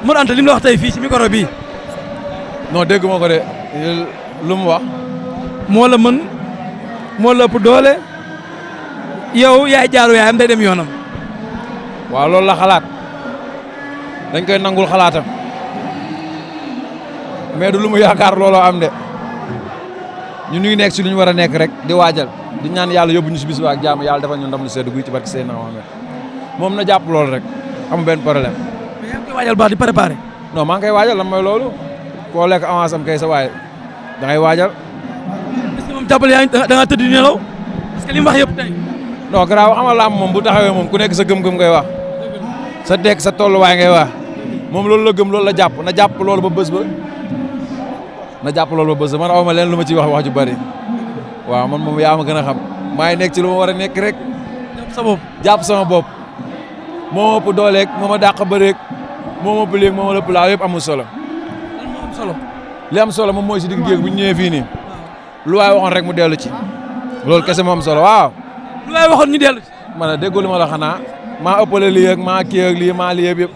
Modou Anta li mu la wax tey fii ci micro bii. non dégg ma ko de lu mu wax. moo la mën moo la ëpp doole yow yaay jaaru yaayam day dem yoonam. waaw loolu la xalaat dañ koy nangul xalaatam mais du lu mu yaakaar looloo am de ñu ngi nekk si lu ñu war a nekk rek di waajal di ñaan yàlla yóbbu ñu si bis ba ak jàmm yàlla defal ñu ndam lu sedd guy ci barke Seydina Mohamed moom na jàpp loolu rek am benn problème. mais yaa ngi koy waajal baax di préparé. non maa ngi koy waajal lan mooy loolu koo lekk avance am kay sa waaye da ngay waajal. est-ce que moom jàppale yaa ngi da ngaa tëdd di nelaw parce que li mu wax yëpp tey. non garaaw xamal làmb moom bu taxawee moom ku nekk sa gëm-gëm ngay wax sa dekk sa tolluwaay ngay wax moom loolu la gëm loolu la jàpp na jàpp loolu ba bés ba na jàpp loolu ba bés ba man awma leen lu ma ciy wax ju bari waaw man moom yaa ma gën a xam maa ngi nekk ci lu ma war a nekk rek. jàpp sa bopp jàpp sama bopp moo ma ëpp dooleeg moo ma dàq bëreeg moo ma ëpp léegi moo ma lëpp laa yëpp amul solo. lan moo am solo. li am solo moom mooy si digg géeg bu ñu ñëwee fii nii lu waay waxoon rek mu dellu ci loolu kese moo am solo waaw. lu waay waxoon ñu dellu ci. ma ne déggoo li ma la xanaa maa ëppale lii ak maa kii ak lii maa lii yëpp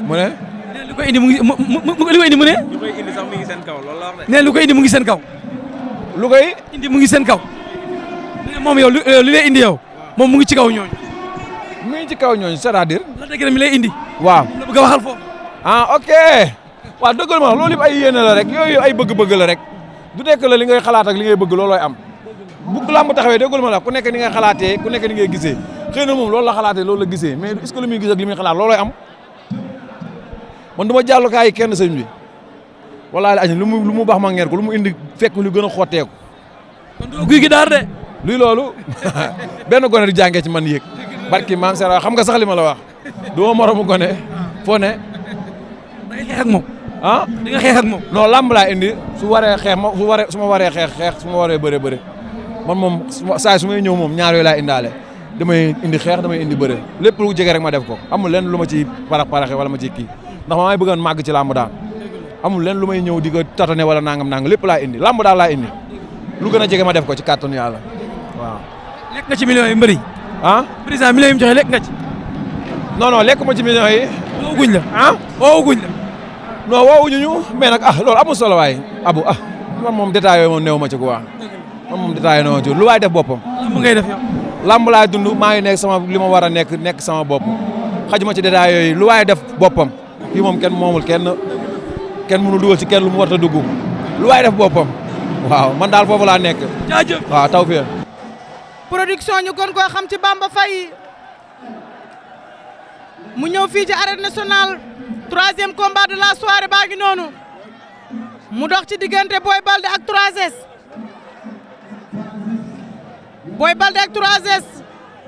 mu ne. nee lu koy indi mu ngi li koy indi mu ne. lu koy indi sax mi ngi seen kaw loolu la wax de. nee lu koy indi mu ngi seen kaw. lu koy indi mu ngi seen kaw. nee moom yow li lay indi yow moom mu ngi ci kaw ñooñu. mu ngi ci kaw ñooñu c'est-à-dire. la dëgg mi lay indi. waaw la bëgg a waxal foofu. ah ok waaw dëggal ma loolu yëpp ay yéene la rek yooyu ay bëgg-bëgg la rek du nekk la li ngay xalaat ak li ngay bëgg loolooy am bu làmb taxawee dëggal ma la ku nekk ni ngay xalaatee ku nekk ni ngay gisee xëy na moom loolu la xalaatee loolu la gisee mais est-ce que lu muy gis ak li muy xalaat loolooy am man du ma jàllukaay kenn sëñ bi wallaahi añ lu mu baax ma ngeen ko lu mu indi fekk lu gën a xotteeku. kon doo guy gi daar de. luy loolu benn gone di jàngee ci man yéeg barki maam Sera xam nga sax li ma la wax du ma moromu gone foo ne. da ngay xeex ak moom. ah di nga xeex ak moom. non làmb laa indi su waree xeex su ma waree xeex su ma waree bëre man moom saa su may ñëw moom ñaar yooyu laa indaale damay indi xeex damay indi bëre lépp lu jege rek ma def ko amul lenn lu ma ci paraxe wala ma ci kii ndax ma may bëggoon màgg ci làmb daal amul lenn lu may ñëw di ko tatane wala nangam lépp laa indi làmb daal laa indi lu gën a jege ma def ko ci kàttanu yàlla waaw. lekk nga ci millions yi mbëri. ah président millions yi mu joxe lekk nga ci. non lekk ma ci millions yi. wooguñ la. ah wooguñ la. non woowuñu ñu mais nag loolu amul solo waay abu man moom détail yooyu moom néew ma ci quoi man moom détail yooyu néew ma ci lu waay def boppam. lamb ngay def yow. lamb laay dund maa ngi nekk sama li ma war a nekk sama bopp xajuma ci détail yooyu lu waay def boppam fii moom kenn moomul kenn mënu dugal ci kenn lu mu war a dugg lu waay def boppam waaw man daal foofu laa nekk. jaajëf waaw taw fi production ñu gën koo xam ci Bamba Faye mu ñëw fii ci arène nationale 3e combat de la soirée baa ngi noonu mu dox ci diggante Boy Baldé ak 3S Boy Baldé ak 3S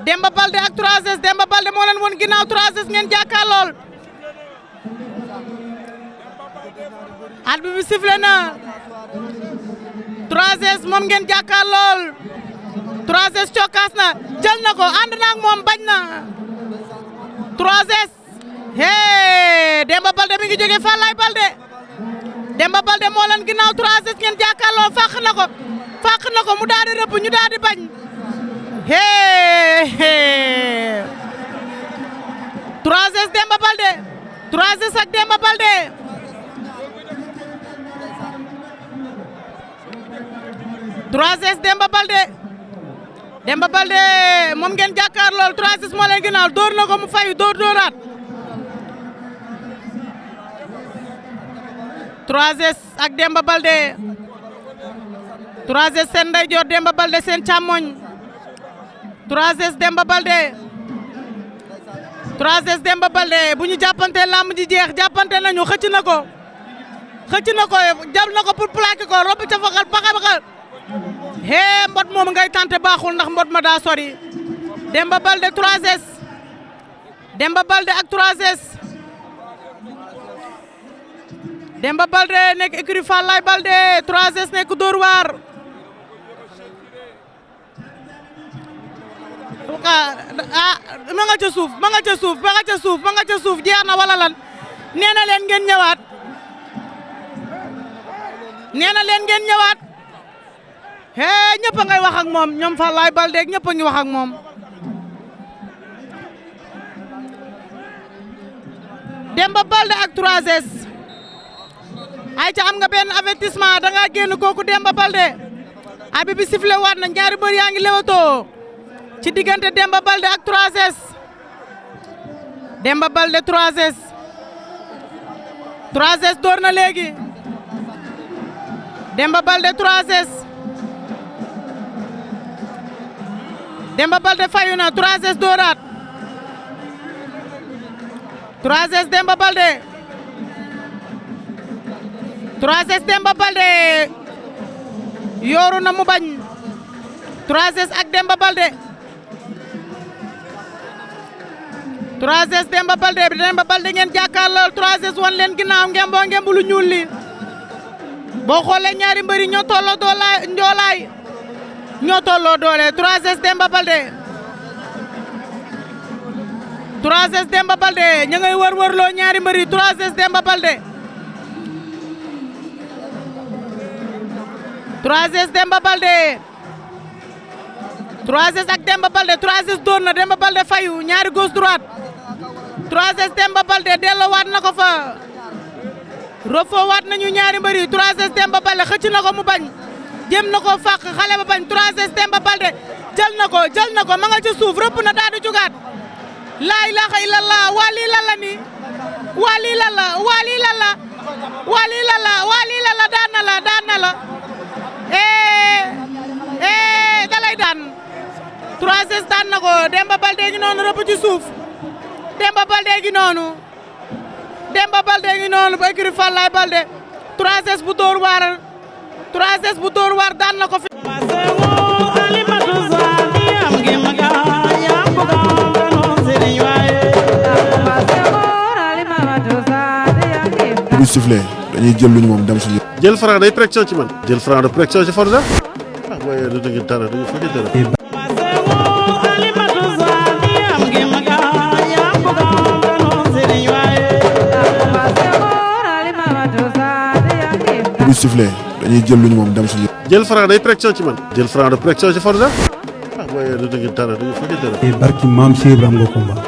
Demba Baldé ak 3S Demba Baldé moo leen woon ginnaaw 3S ngeen jàkkaar lool arbitre bi sifflé na 3S moom ngeen jàkkaar lool 3S cokkaas na jël na ko ànd na ak moom bañ na 3S hee Demba Baldé mi ngi jóge Fallaye Baldé Demba Baldé moo leen ginnaaw 3S ngeen jàkkaarloo fàq na ko mu daal di rëpp ñu daal di bañ hee 3S Demba Baldé 3S ak Demba Baldé 3S Demba Baldé Demba Baldé moom ngeen jàkkaar lool 3S moo leen ginnaaw dóor na ko mu fayu dóoraat 3S ak Demba Baldé 3S seen ndeyjoor Demba Baldé seen càmmoñ 3S Demba Baldé 3S Demba Baldé bu ñu jàppante làmb ji jeex jàppante nañu xëcc na ko jàpp na ko pour plaquer ko rob ca faxal paxal hee mbot moom ngay tante baaxul ndax mbot ma daa sori Demba Baldé 3S Demba Baldé ak 3S Demba Baldé nekk écurie Fallaye Baldé 3S nekk Dóor waar ma nga ca suuf jeex na wala lan nee na leen ngeen ñëwaat hee ñëpp a ngay wax ak moom ñoom Fallaye Baldé ñëpp a ngi wax ak moom Demba Baldé ak 3S ayca am nga benn avertissement da nga génn kooku Demba Baldé abi bi sifflé waat na ñaari mbër yaa ngi lewatoo ci diggante Demba Baldé ak 3S Demba Baldé 3S 3S door na léegi Demba Baldé 3S Demba Baldé fayu na 3S dooraat 3S Demba Baldé 3S Demba Baldé yooru na mu bañ 3S ak Demba Baldé 3S Demba Baldé Demba Baldé ngeen jàkkaarloo 3S wan leen ginnaaw ngemboo ngembu lu ñuul li boo xoolee ñaari mbëri ñoo tolloo doole njoolaay ñoo tolloo doole 3S Demba Baldé 3S Demba Baldé ña ngay wër-wërloo ñaari mbëri 3S Demba Baldé 3S Demba Baldé 3S ak Demba Baldé 3S doon na Demba Baldé fayu ñaari gauche droite 3S Demba Baldé delloowaat na ko fa rofo waat nañu ñaari mbëri 3S Demba Baldé xëcc na ko mu bañ jéem na ko fàq xale ba bañ 3S Demba Baldé jël na ko ma nga ci suuf rëpp na daal di jugaat laa ilaaha illallah waa lii lan la nii waa lii lan la daan na la dalay daan 3S daan na ko Demba Baldé ngi noonu rëpp ci suuf Demba Baldé ngi noonu bu écurie Falaye Baldé 3S bu dóor waar daan na ko fi bu sifflé dañuy jël luñu moom dem suñu jël Franc day pression ci man jël Franc de pression ci Forza waaye du dëgg dara du fa dara bu sifflé dañuy jël luñu moom dem suñu jël Franc day pression ci man jël Franc de pression ci Forza waaye du dëgg dara du fa dara barki maam Cheikh Ibrahima nga combat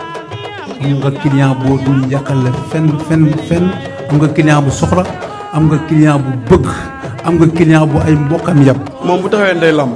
am nga client boo dul yàqal fenn am nga client bu soxla am nga client bu bëgg am nga client bu ay mbokkam yàpp moom bu taxawee day lamb